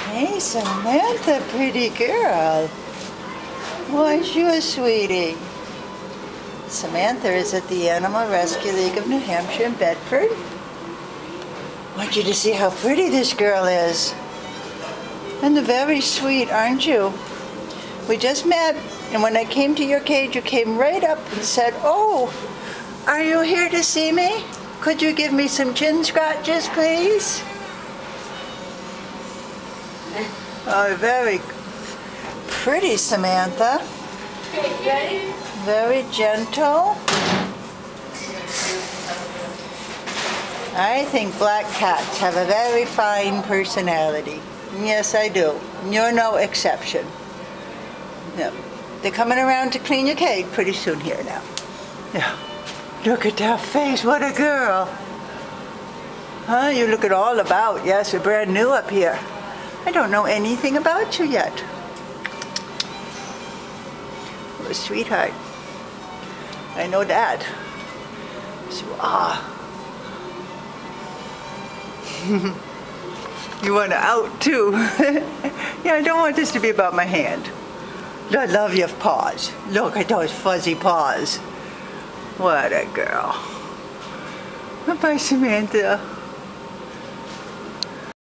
Hey, Samantha, pretty girl. Aren't you a sweetie? Samantha is at the Animal Rescue League of New Hampshire in Bedford. I want you to see how pretty this girl is. And very sweet, aren't you? We just met, and when I came to your cage, you came right up and said, "Oh, are you here to see me? Could you give me some chin scratches, please?" Oh, very pretty, Samantha. Ready? Very gentle. I think black cats have a very fine personality. Yes, I do. You're no exception. Yep. They're coming around to clean your cage pretty soon here now. Yeah. Look at that face. What a girl. Huh? You look at all about. Yes, you're brand new up here. I don't know anything about you yet. Oh, sweetheart. I know that. So, you want to out too. Yeah, I don't want this to be about my hand. I love your paws. Look at those fuzzy paws. What a girl. Bye-bye, Samantha.